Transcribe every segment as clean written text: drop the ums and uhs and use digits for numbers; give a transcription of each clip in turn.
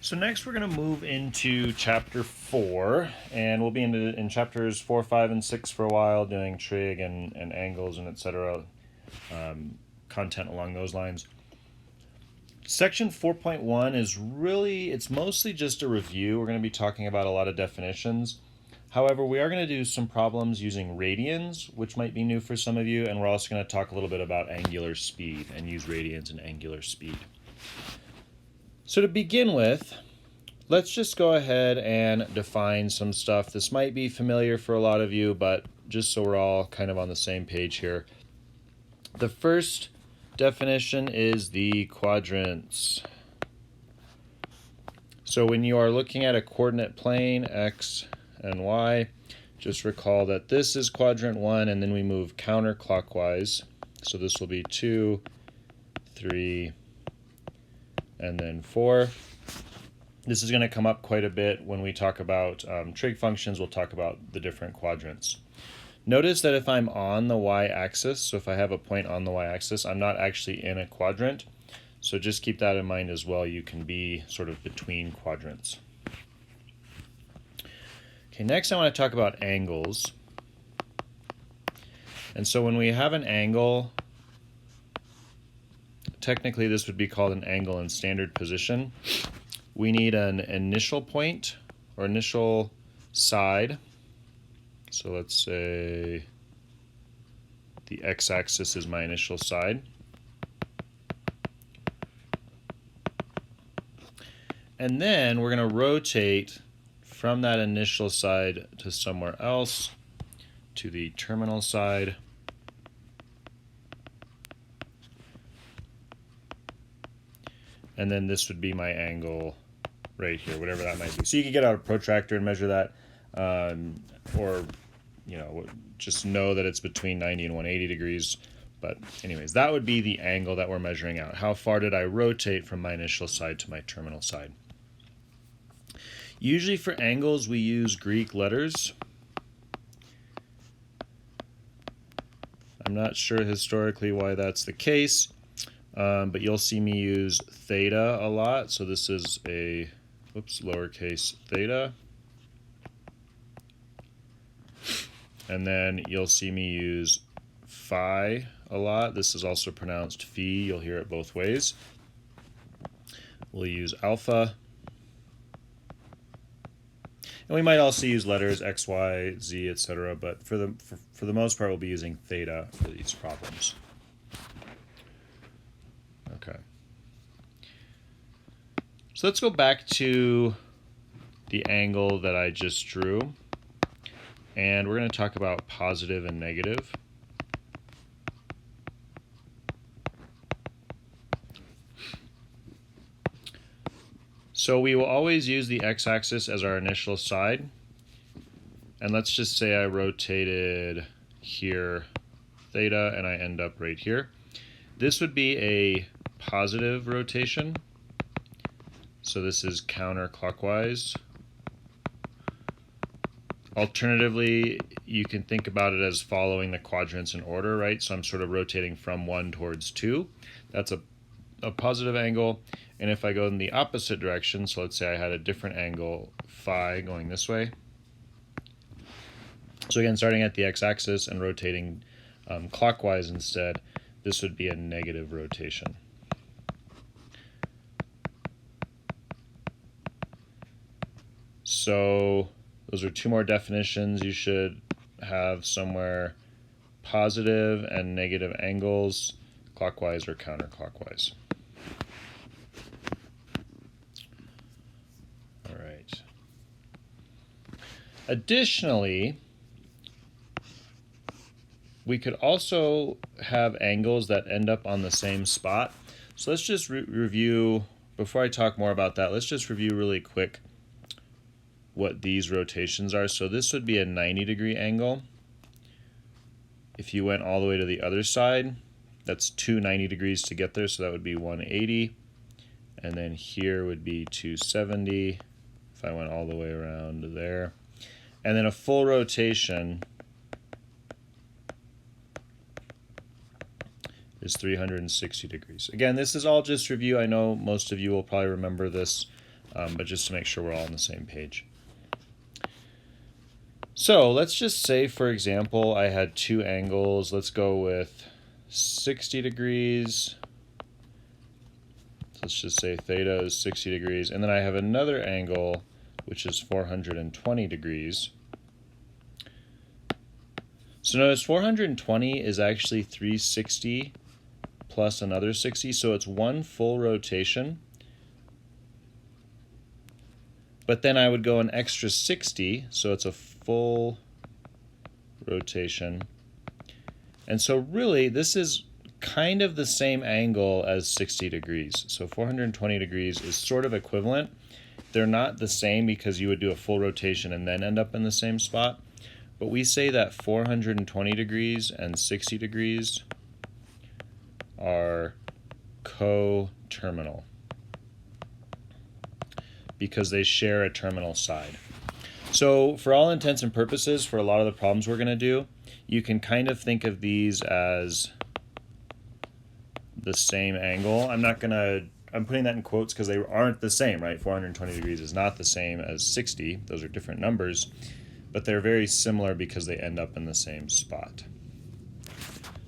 So next we're going to move into chapter 4, and we'll be in chapters 4, 5, and 6 for a while, doing trig and angles and etc. Content along those lines. Section 4.1 is it's mostly just a review. We're going to be talking about a lot of definitions. However, we are going to do some problems using radians, which might be new for some of you, and we're also going to talk a little bit about angular speed and use radians and angular speed. So to begin with, let's just go ahead and define some stuff. This might be familiar for a lot of you, but just so we're all kind of on the same page here. The first definition is the quadrants. So when you are looking at a coordinate plane, x and y, just recall that this is quadrant 1, and then we move counterclockwise. So this will be 2, 3, and then 4. This is going to come up quite a bit when we talk about trig functions. We'll talk about the different quadrants. Notice that if I'm on the y-axis, so if I have a point on the y-axis, I'm not actually in a quadrant. So just keep that in mind as well. You can be sort of between quadrants. Okay, next I want to talk about angles. And so when we have an angle, technically this would be called an angle in standard position. We need an initial point or initial side. So let's say the x-axis is my initial side. And then we're going to rotate from that initial side to somewhere else, to the terminal side. And then this would be my angle right here, whatever that might be. So you could get out a protractor and measure that, or just know that it's between 90 and 180 degrees. But anyways, that would be the angle that we're measuring out. How far did I rotate from my initial side to my terminal side? Usually for angles, we use Greek letters. I'm not sure historically why that's the case, but you'll see me use theta a lot. So this is a lowercase theta. And then you'll see me use phi a lot. This is also pronounced phi. You'll hear it both ways. We'll use alpha. And we might also use letters x, y, z, etc. But for the most part, we'll be using theta for these problems. Okay. So let's go back to the angle that I just drew. And we're going to talk about positive and negative. So we will always use the x-axis as our initial side. And let's just say I rotated here theta and I end up right here. This would be a positive rotation. So this is counterclockwise. Alternatively, you can think about it as following the quadrants in order, right? So I'm sort of rotating from 1 towards 2. That's a positive angle. And if I go in the opposite direction, so let's say I had a different angle, phi, going this way. So again, starting at the x-axis and rotating clockwise instead, this would be a negative rotation. So those are 2 more definitions. You should have somewhere positive and negative angles, clockwise or counterclockwise. All right. Additionally, we could also have angles that end up on the same spot. So let's just review, before I talk more about that, let's just review really quick what these rotations are. So this would be a 90-degree angle. If you went all the way to the other side, that's 290 degrees to get there, so that would be 180. And then here would be 270 if I went all the way around there. And then a full rotation is 360 degrees. Again, this is all just review. I know most of you will probably remember this but just to make sure we're all on the same page. So let's just say, for example, I had two angles. Let's go with 60 degrees. Let's just say theta is 60 degrees. And then I have another angle, which is 420 degrees. So notice 420 is actually 360 plus another 60. So it's one full rotation. But then I would go an extra 60. So it's a full rotation. And so really, this is kind of the same angle as 60 degrees. So 420 degrees is sort of equivalent. They're not the same because you would do a full rotation and then end up in the same spot. But we say that 420 degrees and 60 degrees are coterminal because they share a terminal side. So for all intents and purposes, for a lot of the problems we're going to do, you can kind of think of these as the same angle. I'm putting that in quotes because they aren't the same, right? 420 degrees is not the same as 60. Those are different numbers, but they're very similar because they end up in the same spot.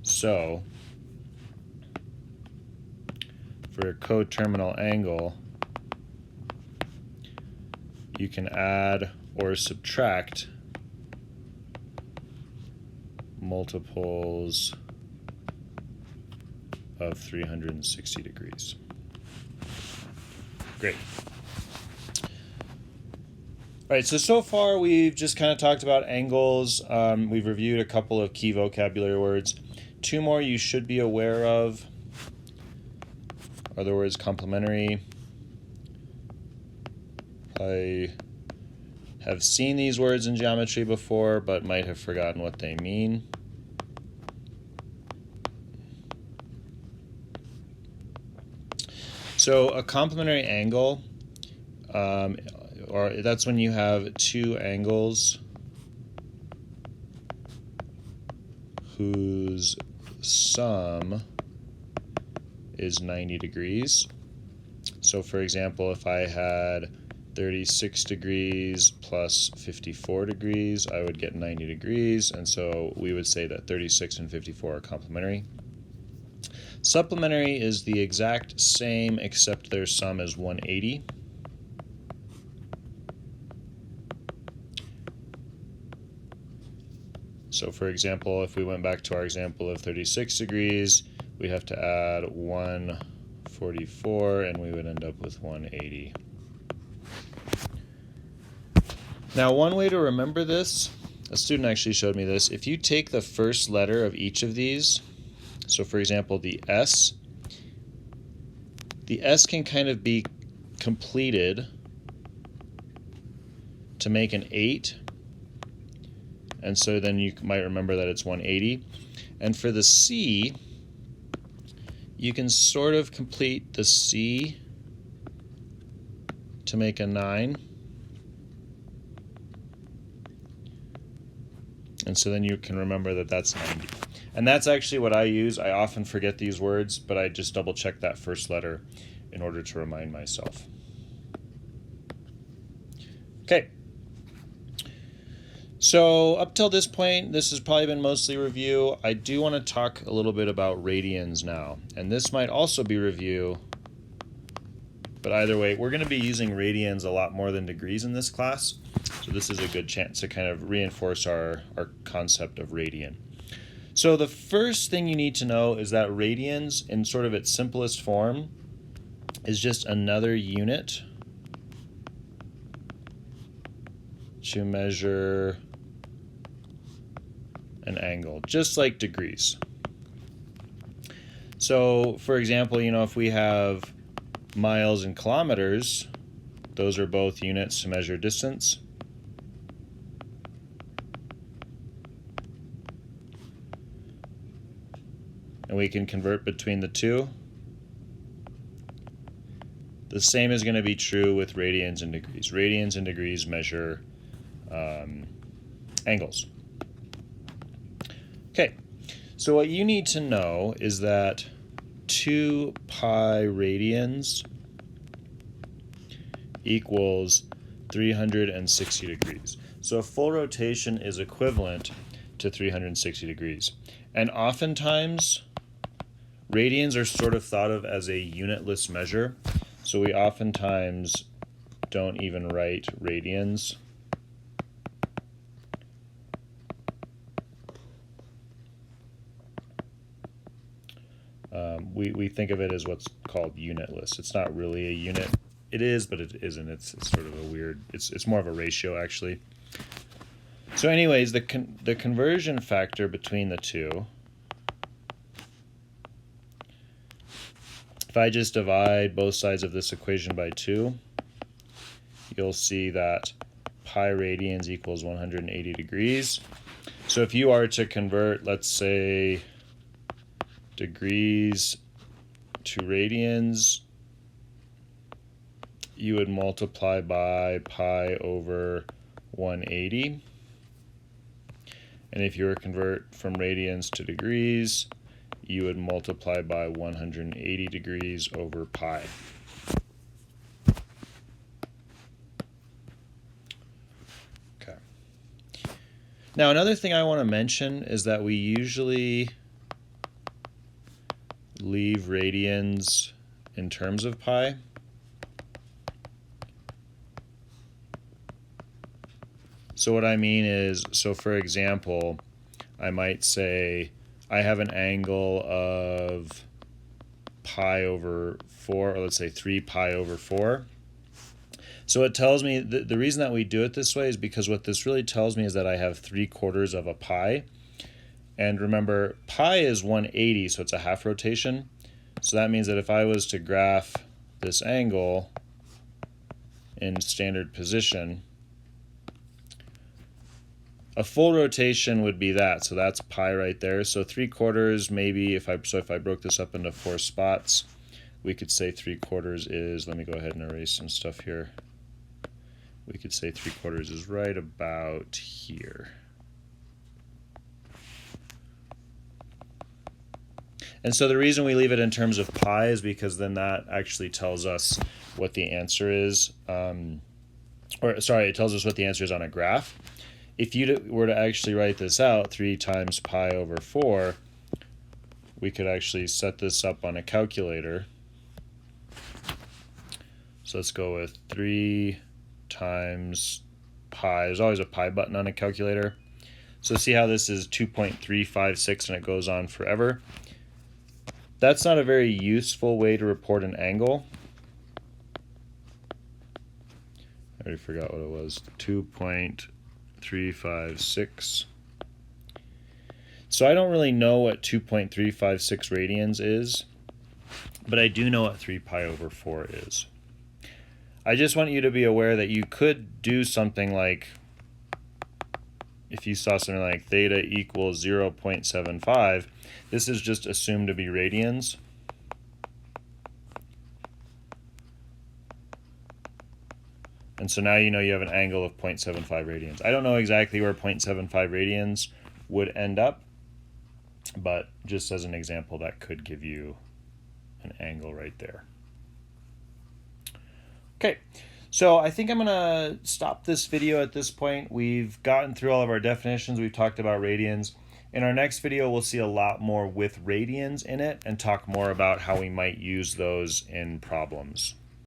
So for a coterminal angle, you can add or subtract multiples of 360 degrees. Great. All right, so far we've just kind of talked about angles. We've reviewed a couple of key vocabulary words. Two more you should be aware of are the words complementary. I have seen these words in geometry before, but might have forgotten what they mean. So a complementary angle, or that's when you have two angles whose sum is 90 degrees. So for example, if I had 36 degrees plus 54 degrees, I would get 90 degrees, and so we would say that 36 and 54 are complementary. Supplementary is the exact same except their sum is 180. So for example, if we went back to our example of 36 degrees, we'd have to add 144 and we would end up with 180. Now, one way to remember this, a student actually showed me this. If you take the first letter of each of these, so for example, the S can kind of be completed to make an 8. And so then you might remember that it's 180. And for the C, you can sort of complete the C to make a 9. And so then you can remember that that's 90. And that's actually what I use. I often forget these words, but I just double check that first letter in order to remind myself. Okay. So up till this point, this has probably been mostly review. I do want to talk a little bit about radians now. And this might also be review, but either way, we're going to be using radians a lot more than degrees in this class. So this is a good chance to kind of reinforce our concept of radian. So the first thing you need to know is that radians, in sort of its simplest form, is just another unit to measure an angle, just like degrees. So for example, if we have miles and kilometers, those are both units to measure distance. And we can convert between the two. The same is going to be true with radians and degrees. Radians and degrees measure angles. Okay, so what you need to know is that 2 pi radians equals 360 degrees. So a full rotation is equivalent to 360 degrees. And oftentimes, radians are sort of thought of as a unitless measure. So we oftentimes don't even write radians. We think of it as what's called unitless. It's not really a unit. It is, but it isn't. It's sort of a weird, it's more of a ratio actually. So anyways, the conversion factor between the two, if I just divide both sides of this equation by 2, you'll see that pi radians equals 180 degrees. So if you are to convert, let's say, degrees to radians, you would multiply by pi over 180. And if you were to convert from radians to degrees, you would multiply by 180 degrees over pi. Okay. Now another thing I want to mention is that we usually leave radians in terms of pi. So what I mean is, so for example, I might say I have an angle of pi over 4, or let's say 3 pi over 4. So it tells me, the reason that we do it this way is because what this really tells me is that I have 3/4 of a pi. And remember, pi is 180, so it's a half rotation. So that means that if I was to graph this angle in standard position, a full rotation would be that. So that's pi right there. So 3/4 maybe, if I broke this up into 4 spots, we could say 3/4 is, let me go ahead and erase some stuff here. We could say 3/4 is right about here. And so the reason we leave it in terms of pi is because then that actually tells us what the answer is. It tells us what the answer is on a graph. If you were to actually write this out, 3 times pi over 4, we could actually set this up on a calculator. So let's go with 3 times pi. There's always a pi button on a calculator. So see how this is 2.356 and it goes on forever. That's not a very useful way to report an angle. I already forgot what it was. 2.356. So I don't really know what 2.356 radians is, but I do know what 3 pi over 4 is. I just want you to be aware that you could do something like, if you saw something like theta equals 0.75, this is just assumed to be radians. And so now you know you have an angle of 0.75 radians. I don't know exactly where 0.75 radians would end up, but just as an example, that could give you an angle right there. Okay, so I think I'm going to stop this video at this point. We've gotten through all of our definitions. We've talked about radians. In our next video, we'll see a lot more with radians in it and talk more about how we might use those in problems.